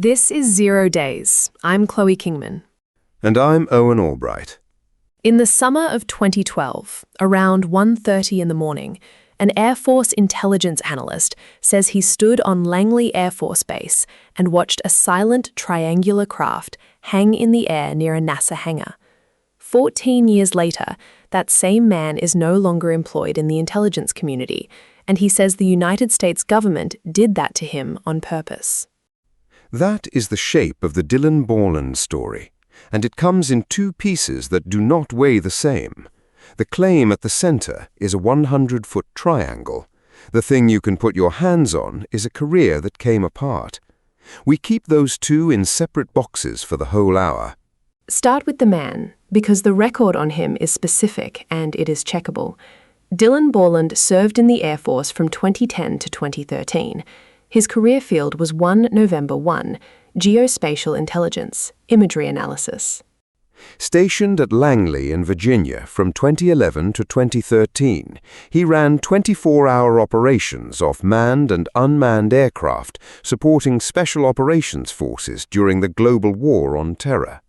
This is Zero Daze. I'm Chloe Kingman. And I'm Owen Albright. In the summer of 2012, around 1:30 in the morning, an Air Force intelligence analyst says he stood on Langley Air Force Base and watched a silent triangular craft hang in the air near a NASA hangar. 14 years later, that same man is no longer employed in the intelligence community, and he says the United States government did that to him on purpose. That is the shape of the Dylan Borland story, and it comes in two pieces that do not weigh the same. The claim at the center is a 100-foot triangle. The thing you can put your hands on is a career that came apart. We keep those two in separate boxes for the whole hour. Start with the man, because the record on him is specific and it is checkable. Dylan Borland served in the Air Force from 2010 to 2013. His career field was 1 November 1, geospatial-intelligence, imagery analysis. Stationed at Langley in Virginia from 2011 to 2013, he ran 24-hour operations off manned and unmanned aircraft supporting special operations forces during the global war on terror.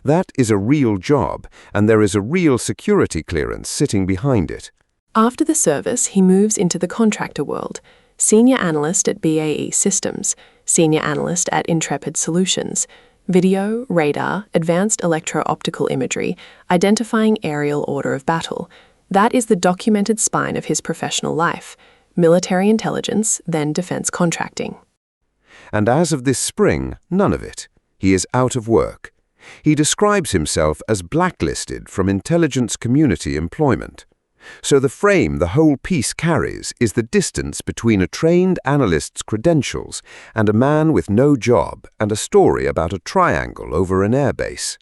That is a real job, and there is a real security clearance sitting behind it. After the service, he moves into the contractor world. Senior analyst at BAE Systems, senior analyst at Intrepid Solutions, video, radar, advanced electro-optical imagery, identifying aerial order of battle. That is the documented spine of his professional life. Military intelligence, then defense contracting. And as of this spring, none of it. He is out of work. He describes himself as blacklisted from intelligence community employment. So the frame the whole piece carries is the distance between a trained analyst's credentials and a man with no job and a story about a triangle over an airbase.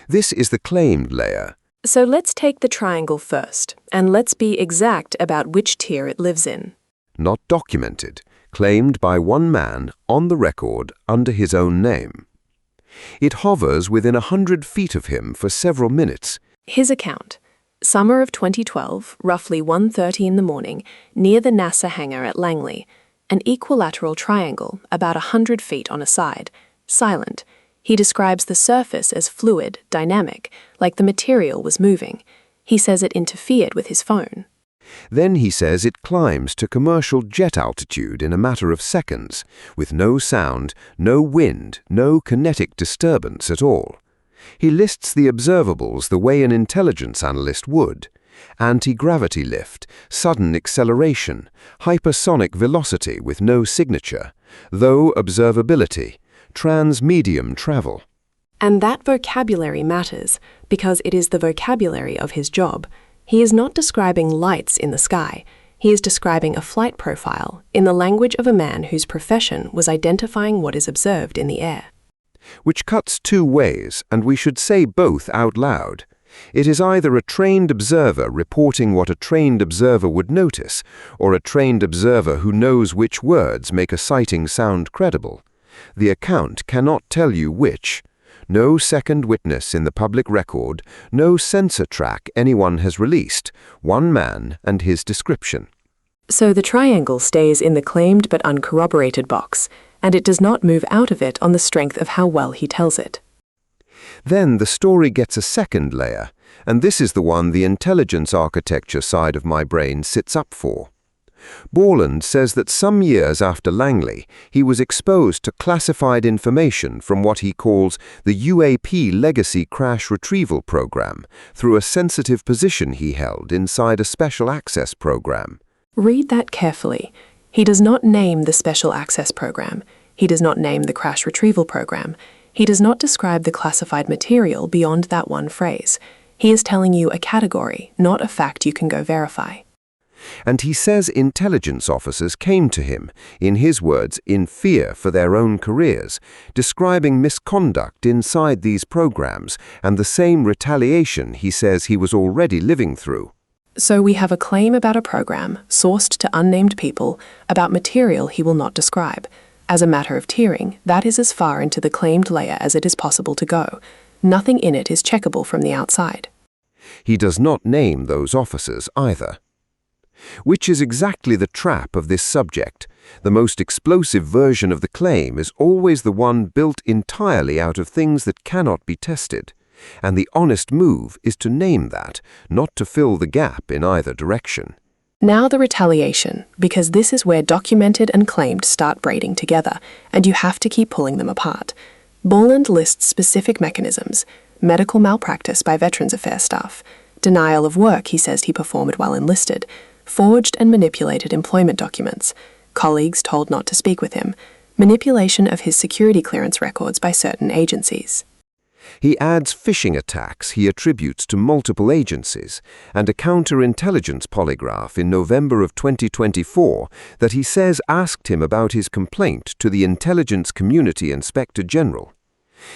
This is the claimed layer. So let's take the triangle first, and let's be exact about which tier it lives in. Not documented, claimed by one man on the record under his own name. It hovers within 100 feet of him for several minutes. His account. Summer of 2012, roughly 1:30 in the morning, near the NASA hangar at Langley. An equilateral triangle, about 100 feet on a side. Silent. He describes the surface as fluid, dynamic, like the material was moving. He says it interfered with his phone. Then he says it climbs to commercial jet altitude in a matter of seconds, with no sound, no wind, no kinetic disturbance at all. He lists the observables the way an intelligence analyst would: anti-gravity lift, sudden acceleration, hypersonic velocity with no signature, low observability, trans-medium travel. And that vocabulary matters, because it is the vocabulary of his job. He is not describing lights in the sky. He is describing a flight profile in the language of a man whose profession was identifying what is observed in the air. Which cuts two ways, and we should say both out loud. It is either a trained observer reporting what a trained observer would notice, or a trained observer who knows which words make a sighting sound credible. The account cannot tell you which. No second witness in the public record, no sensor track anyone has released, one man and his description. So the triangle stays in the claimed but uncorroborated box, and it does not move out of it on the strength of how well he tells it. Then the story gets a second layer, and this is the one the intelligence architecture side of my brain sits up for. Borland says that some years after Langley, he was exposed to classified information from what he calls the UAP Legacy Crash Retrieval Program through a sensitive position he held inside a special access program. Read that carefully. He does not name the Special Access Program. He does not name the Crash Retrieval Program. He does not describe the classified material beyond that one phrase. He is telling you a category, not a fact you can go verify. And he says intelligence officers came to him, in his words, in fear for their own careers, describing misconduct inside these programs and the same retaliation he says he was already living through. So we have a claim about a program, sourced to unnamed people, about material he will not describe. As a matter of tiering, that is as far into the claimed layer as it is possible to go. Nothing in it is checkable from the outside. He does not name those officers either. Which is exactly the trap of this subject. The most explosive version of the claim is always the one built entirely out of things that cannot be tested. And the honest move is to name that, not to fill the gap in either direction. Now the retaliation, because this is where documented and claimed start braiding together, and you have to keep pulling them apart. Borland lists specific mechanisms: medical malpractice by Veterans Affairs staff, denial of work he says he performed while enlisted, forged and manipulated employment documents, colleagues told not to speak with him, manipulation of his security clearance records by certain agencies. He adds phishing attacks he attributes to multiple agencies and a counterintelligence polygraph in November of 2024 that he says asked him about his complaint to the Intelligence Community Inspector General.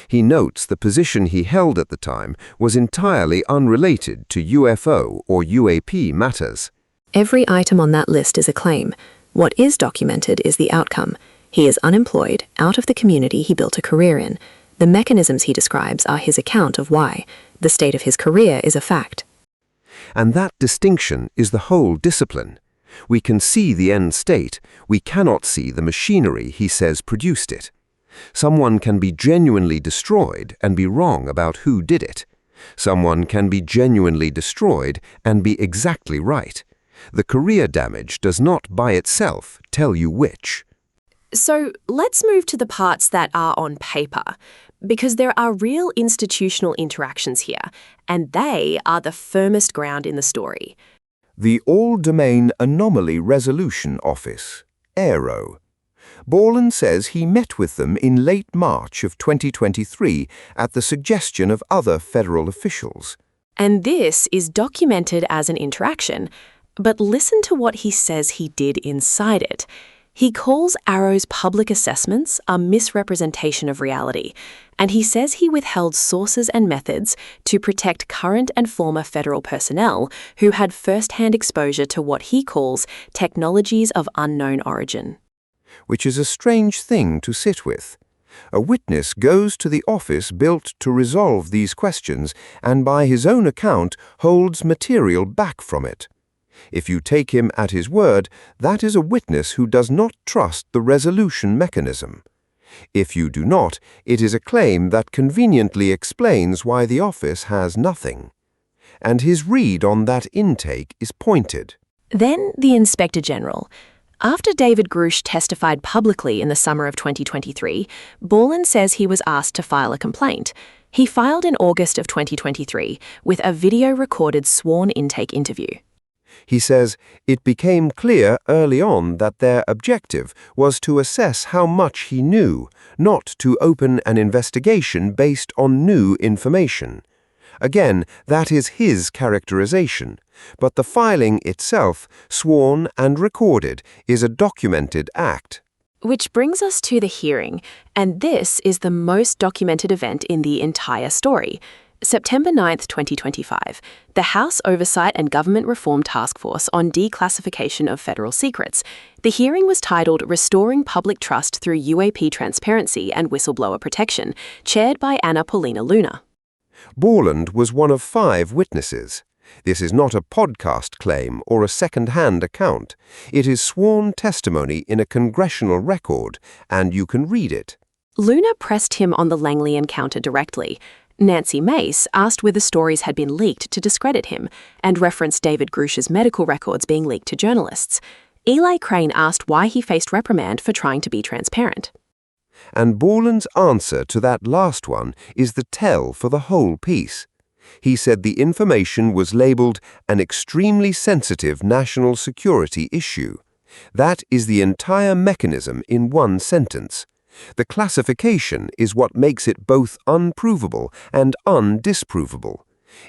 He notes the position he held at the time was entirely unrelated to UFO or UAP matters. Every item on that list is a claim. What is documented is the outcome. He is unemployed, out of the community he built a career in. The mechanisms he describes are his account of why. The state of his career is a fact. And that distinction is the whole discipline. We can see the end state, we cannot see the machinery he says produced it. Someone can be genuinely destroyed and be wrong about who did it. Someone can be genuinely destroyed and be exactly right. The career damage does not by itself tell you which. So let's move to the parts that are on paper, because there are real institutional interactions here, and they are the firmest ground in the story. The All-Domain Anomaly Resolution Office, AARO. Borland says he met with them in late March of 2023 at the suggestion of other federal officials. And this is documented as an interaction, but listen to what he says he did inside it. He calls AARO's public assessments a misrepresentation of reality, and he says he withheld sources and methods to protect current and former federal personnel who had first-hand exposure to what he calls technologies of unknown origin. Which is a strange thing to sit with. A witness goes to the office built to resolve these questions and by his own account holds material back from it. If you take him at his word, that is a witness who does not trust the resolution mechanism. If you do not, it is a claim that conveniently explains why the office has nothing. And his read on that intake is pointed. Then the Inspector General. After David Grusch testified publicly in the summer of 2023, Borland says he was asked to file a complaint. He filed in August of 2023 with a video-recorded sworn intake interview. He says, it became clear early on that their objective was to assess how much he knew, not to open an investigation based on new information. Again, that is his characterization, but the filing itself, sworn and recorded, is a documented act. Which brings us to the hearing, and this is the most documented event in the entire story. September 9, 2025, the House Oversight and Government Reform Task Force on Declassification of Federal Secrets. The hearing was titled Restoring Public Trust Through UAP Transparency and Whistleblower Protection, chaired by Anna Paulina Luna. Borland was one of 5 witnesses. This is not a podcast claim or a second-hand account. It is sworn testimony in a congressional record, and you can read it. Luna pressed him on the Langley encounter directly. Nancy Mace asked whether stories had been leaked to discredit him, and referenced David Grusch's medical records being leaked to journalists. Eli Crane asked why he faced reprimand for trying to be transparent. And Borland's answer to that last one is the tell for the whole piece. He said the information was labeled an extremely sensitive national security issue. That is the entire mechanism in one sentence. The classification is what makes it both unprovable and undisprovable.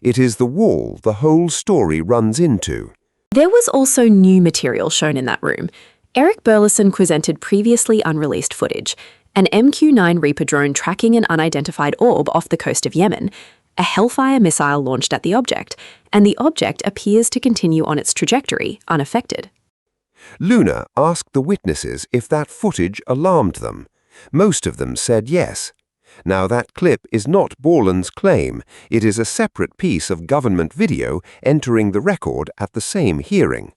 It is the wall the whole story runs into. There was also new material shown in that room. Eric Burleson presented previously unreleased footage, an MQ-9 Reaper drone tracking an unidentified orb off the coast of Yemen, a Hellfire missile launched at the object, and the object appears to continue on its trajectory, unaffected. Luna asked the witnesses if that footage alarmed them. Most of them said yes. Now that clip is not Borland's claim. It is a separate piece of government video entering the record at the same hearing.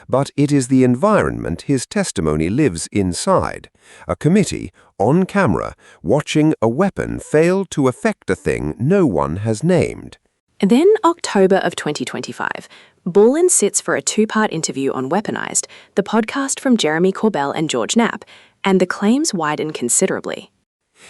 But it is the environment his testimony lives inside. A committee, on camera, watching a weapon fail to affect a thing no one has named. Then October of 2025, Borland sits for a two-part interview on Weaponized, the podcast from Jeremy Corbell and George Knapp, and the claims widen considerably.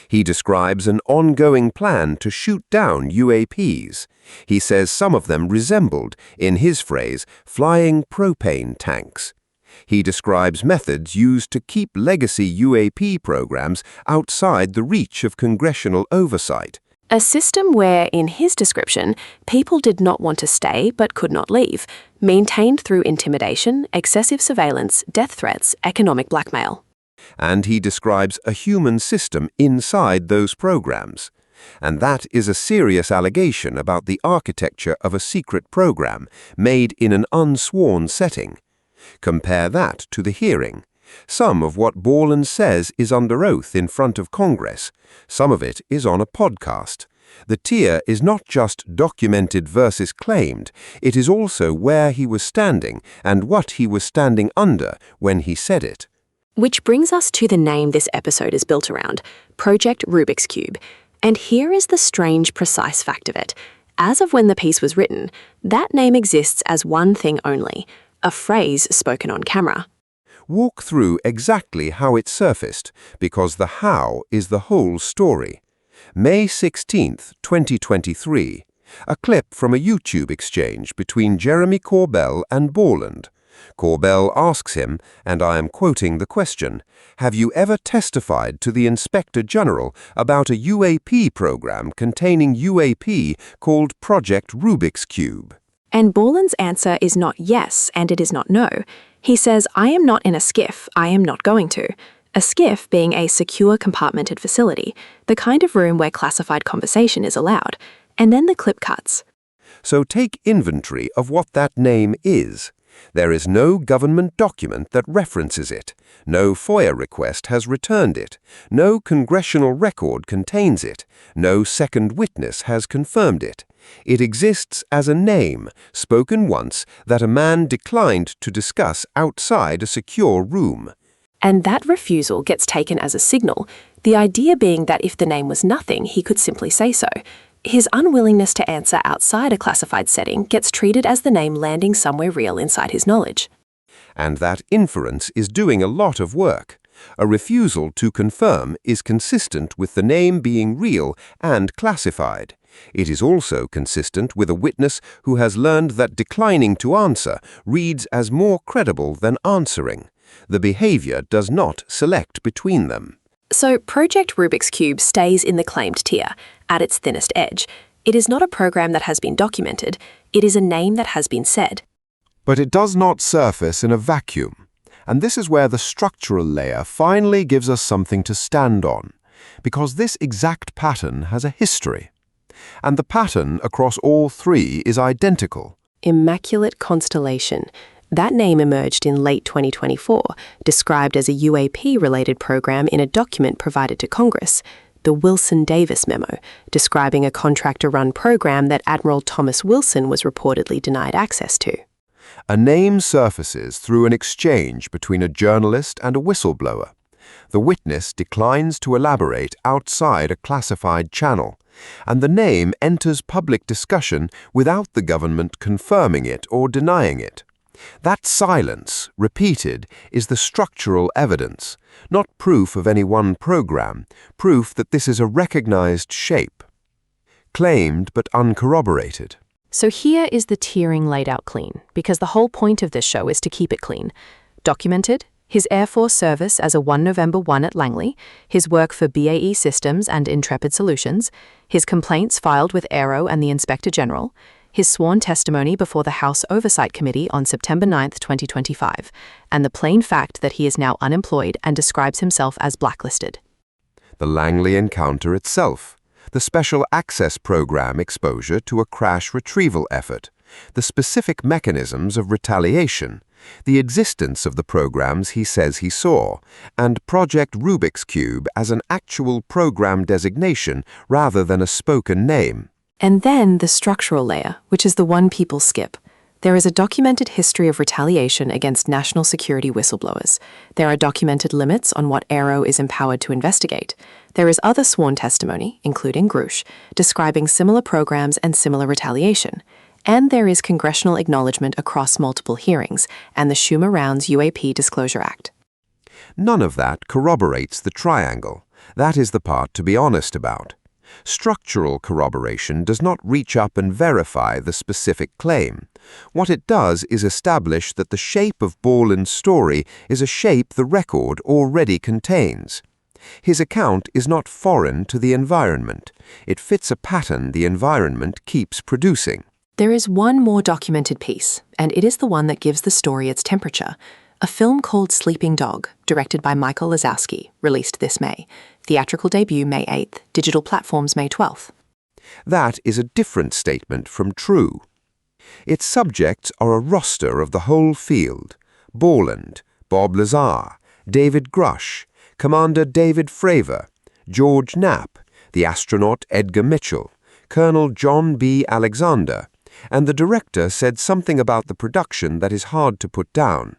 He describes an ongoing plan to shoot down UAPs. He says some of them resembled, in his phrase, flying propane tanks. He describes methods used to keep legacy UAP programs outside the reach of congressional oversight. A system where, in his description, people did not want to stay but could not leave, maintained through intimidation, excessive surveillance, death threats, economic blackmail. And he describes a human system inside those programs. And that is a serious allegation about the architecture of a secret program made in an unsworn setting. Compare that to the hearing. Some of what Borland says is under oath in front of Congress. Some of it is on a podcast. The tier is not just documented versus claimed, it is also where he was standing and what he was standing under when he said it. Which brings us to the name this episode is built around, Project Rubik's Cube. And here is the strange, precise fact of it. As of when the piece was written, that name exists as one thing only, a phrase spoken on camera. Walk through exactly how it surfaced, because the how is the whole story. May 16, 2023. A clip from a YouTube exchange between Jeremy Corbell and Borland. Corbell asks him, and I am quoting the question, "Have you ever testified to the Inspector General about a UAP program containing UAP called Project Rubik's Cube?" And Borland's answer is not yes, and it is not no. He says, "I am not in a SCIF, I am not going to." A SCIF being a secure compartmented facility, the kind of room where classified conversation is allowed. And then the clip cuts. So take inventory of what that name is. There is no government document that references it. No FOIA request has returned it. No congressional record contains it. No second witness has confirmed it. It exists as a name, spoken once, that a man declined to discuss outside a secure room. And that refusal gets taken as a signal, the idea being that if the name was nothing, he could simply say so. His unwillingness to answer outside a classified setting gets treated as the name landing somewhere real inside his knowledge. And that inference is doing a lot of work. A refusal to confirm is consistent with the name being real and classified. It is also consistent with a witness who has learned that declining to answer reads as more credible than answering. The behavior does not select between them. So Project Rubik's Cube stays in the claimed tier, at its thinnest edge. It is not a program that has been documented, it is a name that has been said. But it does not surface in a vacuum. And this is where the structural layer finally gives us something to stand on, because this exact pattern has a history. And the pattern across all three is identical. Immaculate Constellation. That name emerged in late 2024, described as a UAP-related program in a document provided to Congress, the Wilson-Davis memo, describing a contractor-run program that Admiral Thomas Wilson was reportedly denied access to. A name surfaces through an exchange between a journalist and a whistleblower. The witness declines to elaborate outside a classified channel, and the name enters public discussion without the government confirming it or denying it. That silence, repeated, is the structural evidence, not proof of any one program, proof that this is a recognized shape. Claimed but uncorroborated. So here is the tiering laid out clean, because the whole point of this show is to keep it clean. Documented, his Air Force service as a 1 November 1 at Langley, his work for BAE Systems and Intrepid Solutions, his complaints filed with Aero and the Inspector General, his sworn testimony before the House Oversight Committee on September 9, 2025, and the plain fact that he is now unemployed and describes himself as blacklisted. The Langley encounter itself, the Special Access Program exposure to a crash retrieval effort, the specific mechanisms of retaliation, the existence of the programs he says he saw, and Project Rubik's Cube as an actual program designation rather than a spoken name. And then the structural layer, which is the one people skip. There is a documented history of retaliation against national security whistleblowers. There are documented limits on what AERO is empowered to investigate. There is other sworn testimony, including Grusch, describing similar programs and similar retaliation. And there is congressional acknowledgement across multiple hearings and the Schumer-Rounds UAP Disclosure Act. None of that corroborates the triangle. That is the part to be honest about. Structural corroboration does not reach up and verify the specific claim. What it does is establish that the shape of Borland's story is a shape the record already contains. His account is not foreign to the environment. It fits a pattern the environment keeps producing. There is one more documented piece, and it is the one that gives the story its temperature. A film called Sleeping Dog, directed by Michael Lazowski, released this May. Theatrical debut May 8th, digital platforms May 12th. That is a different statement from true. Its subjects are a roster of the whole field: Borland, Bob Lazar, David Grusch, Commander David Fravor, George Knapp, the astronaut Edgar Mitchell, Colonel John B. Alexander, and the director said something about the production that is hard to put down.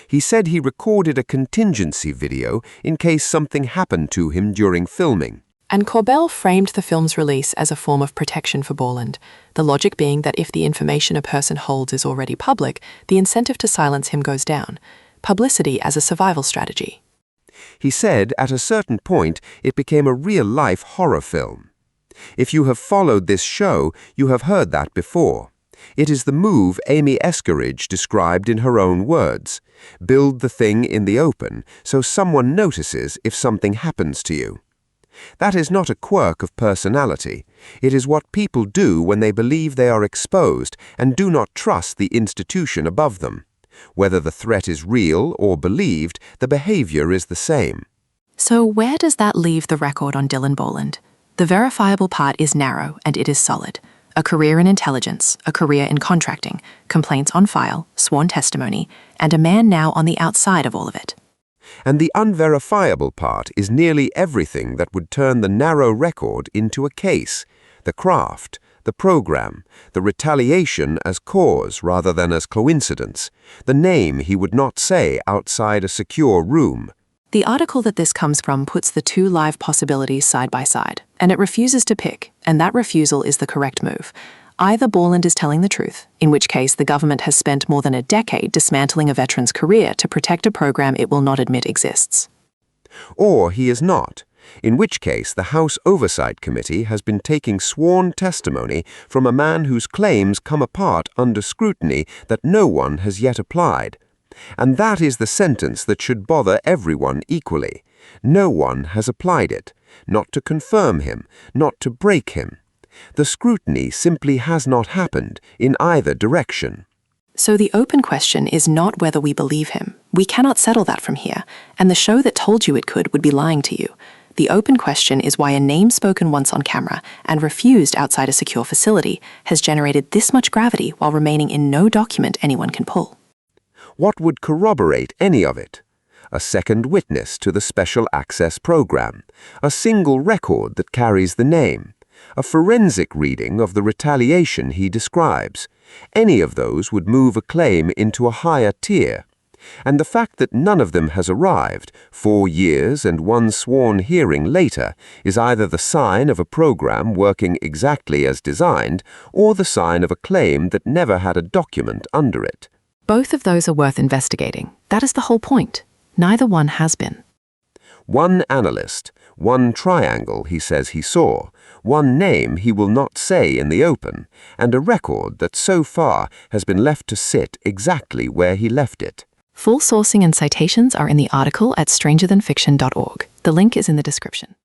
He said he recorded a contingency video in case something happened to him during filming. And Corbell framed the film's release as a form of protection for Borland, the logic being that if the information a person holds is already public, the incentive to silence him goes down. Publicity as a survival strategy. He said at a certain point it became a real-life horror film. If you have followed this show, you have heard that before. It is the move Amy Eskeridge described in her own words: build the thing in the open so someone notices if something happens to you. That is not a quirk of personality. It is what people do when they believe they are exposed and do not trust the institution above them. Whether the threat is real or believed, the behavior is the same. So where does that leave the record on Dylan Borland? The verifiable part is narrow and it is solid. A career in intelligence, a career in contracting, complaints on file, sworn testimony, and a man now on the outside of all of it. And the unverifiable part is nearly everything that would turn the narrow record into a case: the craft, the program, the retaliation as cause rather than as coincidence, the name he would not say outside a secure room. The article that this comes from puts the two live possibilities side by side, and it refuses to pick, and that refusal is the correct move. Either Borland is telling the truth, in which case the government has spent more than a decade dismantling a veteran's career to protect a program it will not admit exists. Or he is not, in which case the House Oversight Committee has been taking sworn testimony from a man whose claims come apart under scrutiny that no one has yet applied. And that is the sentence that should bother everyone equally. No one has applied it, not to confirm him, not to break him. The scrutiny simply has not happened in either direction. So the open question is not whether we believe him. We cannot settle that from here, and the show that told you it could would be lying to you. The open question is why a name spoken once on camera and refused outside a secure facility has generated this much gravity while remaining in no document anyone can pull. What would corroborate any of it? A second witness to the Special Access Program, a single record that carries the name, a forensic reading of the retaliation he describes. Any of those would move a claim into a higher tier. And the fact that none of them has arrived, 4 years and 1 sworn hearing later, is either the sign of a program working exactly as designed or the sign of a claim that never had a document under it. Both of those are worth investigating. That is the whole point. Neither one has been. One analyst, one triangle he says he saw, one name he will not say in the open, and a record that so far has been left to sit exactly where he left it. Full sourcing and citations are in the article at strangerthanfiction.org. The link is in the description.